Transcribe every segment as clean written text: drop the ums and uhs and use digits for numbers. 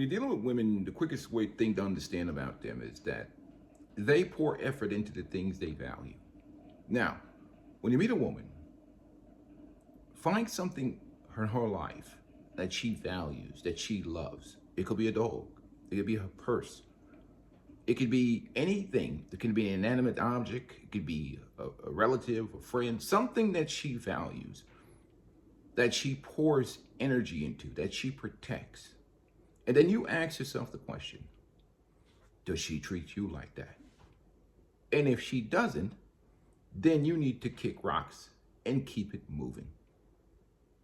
You're dealing with women, the quickest thing to understand about them is that they pour effort into the things they value. Now, when you meet a woman, find something in her life that she values, that she loves. It could be a dog, it could be her purse, it could be anything. It could be an inanimate object, it could be a relative, a friend, something that she values, that she pours energy into, that she protects. And then you ask yourself the question, does she treat you like that? And if she doesn't, then you need to kick rocks and keep it moving.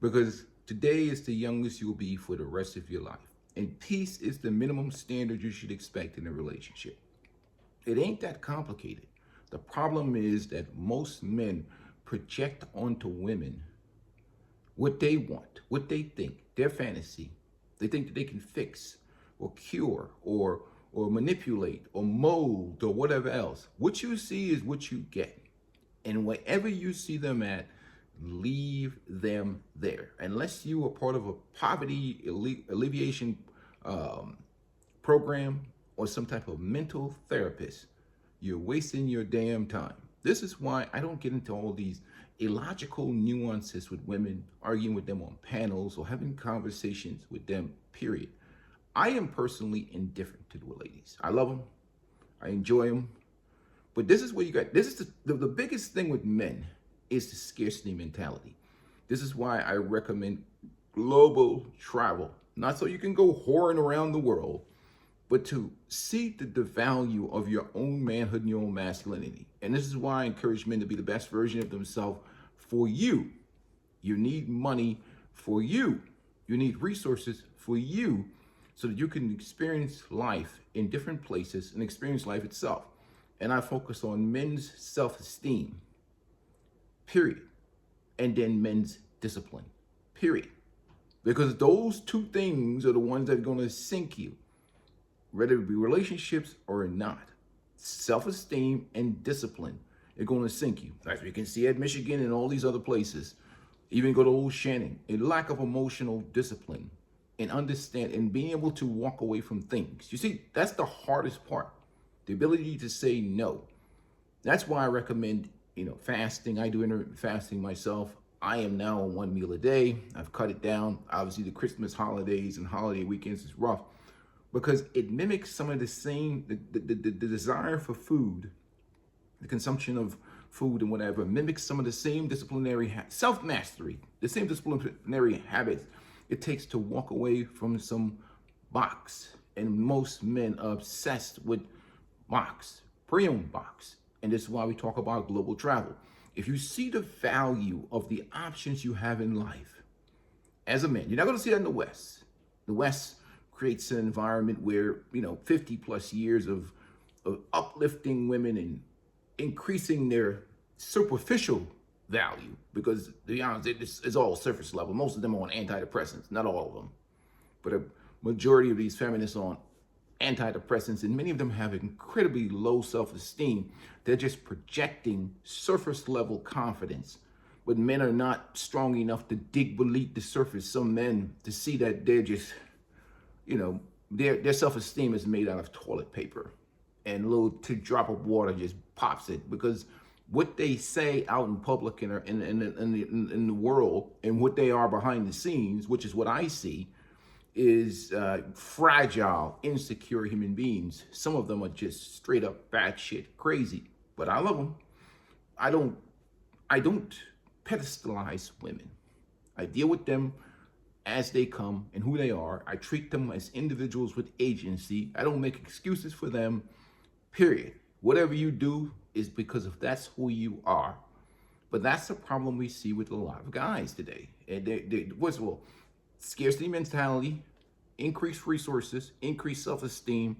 Because today is the youngest you'll be for the rest of your life. And peace is the minimum standard you should expect in a relationship. It ain't that complicated. The problem is that most men project onto women what they want, what they think, their fantasy. They think that they can fix or cure or manipulate or mold or whatever else. What you see is what you get. And wherever you see them at, leave them there. Unless you are part of a poverty alleviation program or some type of mental therapist, you're wasting your damn time. This is why I don't get into all these illogical nuances with women, arguing with them on panels or having conversations with them, period. I am personally indifferent to the ladies. I love them. I enjoy them. But this is what you got. This is the biggest thing with men is the scarcity mentality. This is why I recommend global travel. Not so you can go whoring around the world, but to see the value of your own manhood and your own masculinity. And this is why I encourage men to be the best version of themselves for you. You need money for you. You need resources for you so that you can experience life in different places and experience life itself. And I focus on men's self-esteem, period. And then men's discipline, period. Because those two things are the ones that are going to sink you, whether it be relationships or not. Self-esteem and discipline are going to sink you. As we can see at Michigan and all these other places, even go to Old Shannon, a lack of emotional discipline and understand and being able to walk away from things. You see, that's the hardest part, the ability to say no. That's why I recommend, fasting. I do intermittent fasting myself. I am now on one meal a day. I've cut it down. Obviously, the Christmas holidays and holiday weekends is rough because it mimics some of the same, the desire for food, the consumption of food and whatever, mimics some of the same disciplinary, self-mastery, the same disciplinary habits it takes to walk away from some box. And most men are obsessed with box, pre-owned box. And this is why we talk about global travel. If you see the value of the options you have in life as a man, you're not going to see that in the West. The West creates an environment where, 50 plus years of uplifting women and increasing their superficial value, because to be honest, it's all surface level. Most of them are on antidepressants, not all of them, but a majority of these feminists are on antidepressants, and many of them have incredibly low self-esteem. They're just projecting surface level confidence, but men are not strong enough to dig beneath the surface. Some men to see that they're just, their self-esteem is made out of toilet paper, and a little drop of water just pops it, because what they say out in public and in the world and what they are behind the scenes, which is what I see, is fragile, insecure human beings. Some of them are just straight up batshit crazy, but I love them. I don't pedestalize women. I deal with them as they come and who they are. I treat them as individuals with agency. I don't make excuses for them, period. Whatever you do is because of that's who you are. But that's the problem we see with a lot of guys today. And first of all, scarcity mentality, increased resources, increased self-esteem,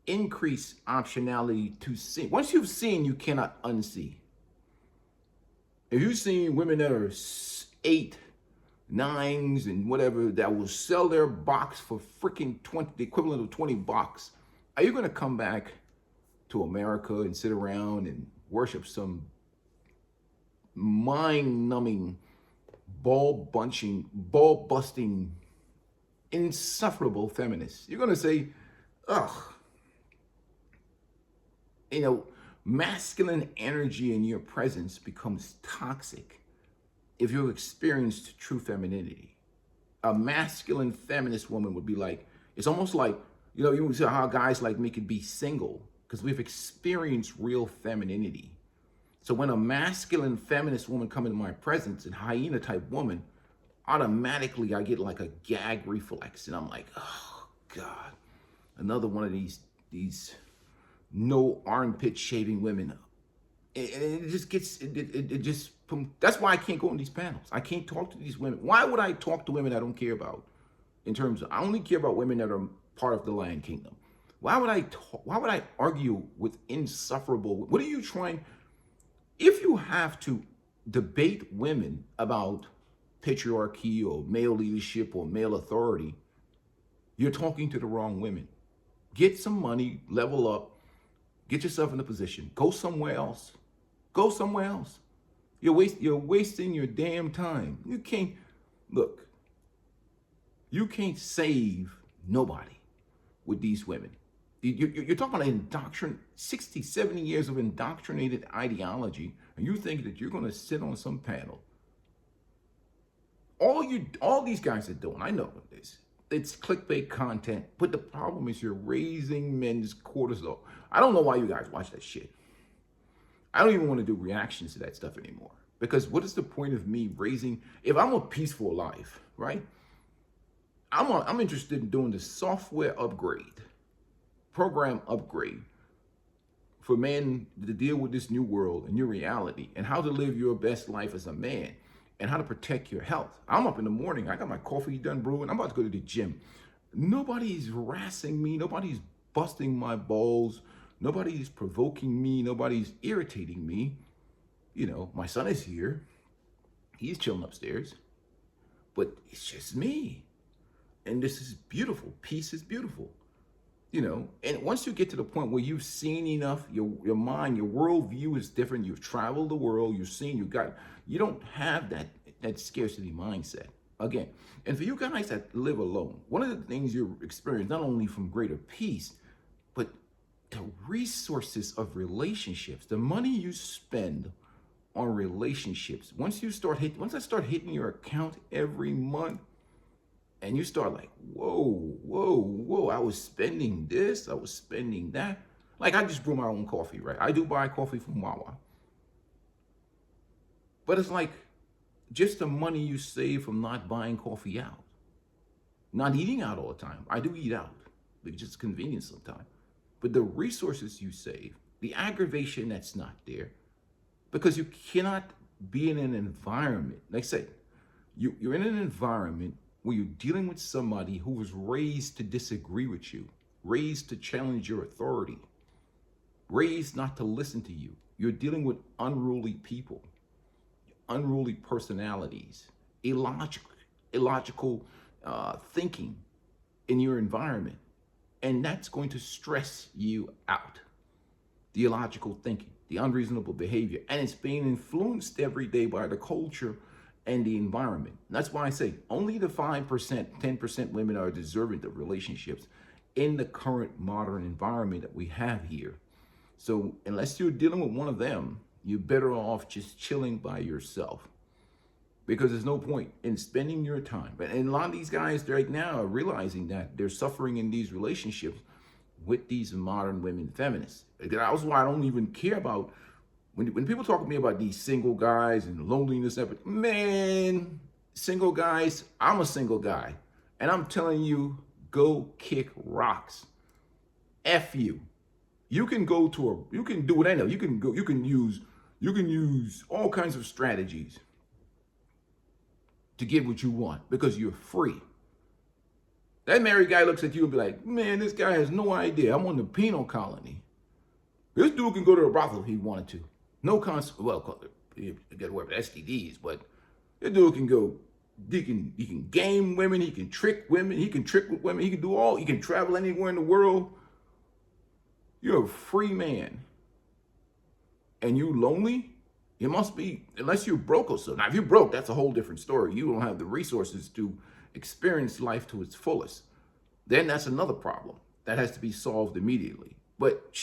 increased optionality to see. Once you've seen, you cannot unsee. If you've seen women that are 8, 9s and whatever that will sell their box for freaking 20, the equivalent of 20 bucks, are you going to come back to America and sit around and worship some mind-numbing, ball-busting insufferable feminists. You're going to say, ugh, you know, masculine energy in your presence becomes toxic if you've experienced true femininity. A masculine feminist woman would be like, it's almost like, you know, you see how guys like me could be single because we've experienced real femininity. So when a masculine feminist woman come into my presence, and hyena type woman, automatically I get like a gag reflex, and I'm like, oh God, another one of these no armpit shaving women. And it just gets it just, that's why I can't go on these panels. I can't talk to these women. Why would I talk to women I don't care about? In terms of, I only care about women that are part of the Lion Kingdom. Why would I argue with insufferable? What are you trying? If you have to debate women about patriarchy or male leadership or male authority, you're talking to the wrong women. Get some money, level up, get yourself in a position, go somewhere else. Go somewhere else. You're wasting your damn time. You can't, look, you can't save nobody with these women. You're talking about 60, 70 years of indoctrinated ideology, and you think that you're going to sit on some panel. All these guys are doing, I know this, it's clickbait content, but the problem is you're raising men's cortisol. I don't know why you guys watch that shit. I don't even want to do reactions to that stuff anymore, because what is the point of me raising, if I'm a peaceful life, right? I'm interested in doing the software upgrade, program upgrade for men to deal with this new world and your reality and how to live your best life as a man and how to protect your health. I'm up in the morning. I got my coffee done brewing. I'm about to go to the gym. Nobody's harassing me. Nobody's busting my balls. Nobody's provoking me. Nobody's irritating me. You know, my son is here. He's chilling upstairs. But it's just me. And this is beautiful. Peace is beautiful. You know, and once you get to the point where you've seen enough, your mind, your worldview is different. You've traveled the world. You've seen. You don't have that scarcity mindset again. And for you guys that live alone, one of the things you experience not only from greater peace, but the resources of relationships, the money you spend on relationships. Once I start hitting your account every month, and you start like, whoa, I was spending this, I was spending that. Like, I just brew my own coffee, right? I do buy coffee from Wawa. But it's like just the money you save from not buying coffee out. Not eating out all the time. I do eat out, but it's just convenience sometimes. But the resources you save, the aggravation that's not there, because you cannot be in an environment, like I say, you're in an environment where you're dealing with somebody who was raised to disagree with you, raised to challenge your authority, raised not to listen to you. You're dealing with unruly people, unruly personalities, illogical thinking in your environment. And that's going to stress you out. The illogical thinking, the unreasonable behavior, and it's being influenced every day by the culture and the environment. That's why I say only the 5%, 10% women are deserving of relationships in the current modern environment that we have here. So unless you're dealing with one of them, you're better off just chilling by yourself, because there's no point in spending your time. And a lot of these guys right now are realizing that they're suffering in these relationships with these modern women feminists. That's why I don't even care about when people talk to me about these single guys and loneliness, man, single guys, I'm a single guy. And I'm telling you, go kick rocks. F you. You can do what I know. You can use all kinds of strategies to get what you want because you're free. That married guy looks at you and be like, man, this guy has no idea. I'm on the penal colony. This dude can go to a brothel if he wanted to. No well, you got to worry about STDs, but this dude can go, he can game women, he can trick women, he can trick with women, he can travel anywhere in the world. You're a free man. And you lonely? It must be, unless you're broke or something. Now, if you're broke, that's a whole different story. You don't have the resources to experience life to its fullest, then that's another problem that has to be solved immediately. But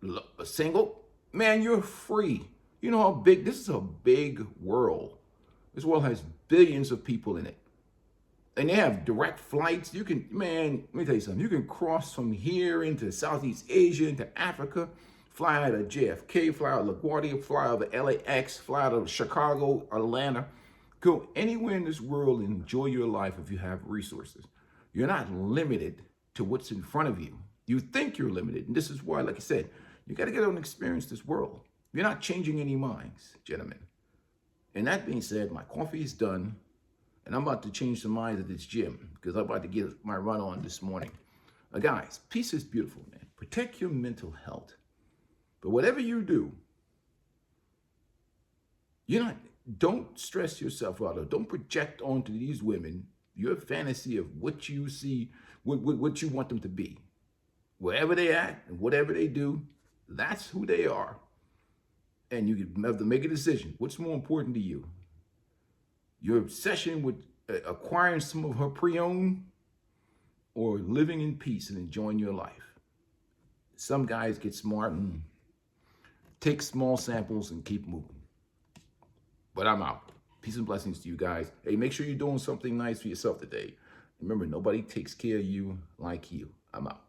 look, a single, man, you're free. You know how big, this is a big world. This world has billions of people in it. And they have direct flights. You can, man, let me tell you something. You can cross from here into Southeast Asia, into Africa, fly out of JFK, fly out of LaGuardia, fly out of LAX, fly out of Chicago, Atlanta. Go anywhere in this world and enjoy your life if you have resources. You're not limited to what's in front of you. You think you're limited. And this is why, like I said, you got to get out and experience this world. You're not changing any minds, gentlemen. And that being said, my coffee is done. And I'm about to change some minds at this gym because I'm about to get my run on this morning. Guys, peace is beautiful, man. Protect your mental health. But whatever you do, don't stress yourself out or don't project onto these women your fantasy of what you see, what you want them to be. Wherever they act and whatever they do, that's who they are. And you have to make a decision. What's more important to you? Your obsession with acquiring some of her pre-owned or living in peace and enjoying your life? Some guys get smart and take small samples and keep moving. But I'm out. Peace and blessings to you guys. Hey, make sure you're doing something nice for yourself today. Remember, nobody takes care of you like you. I'm out.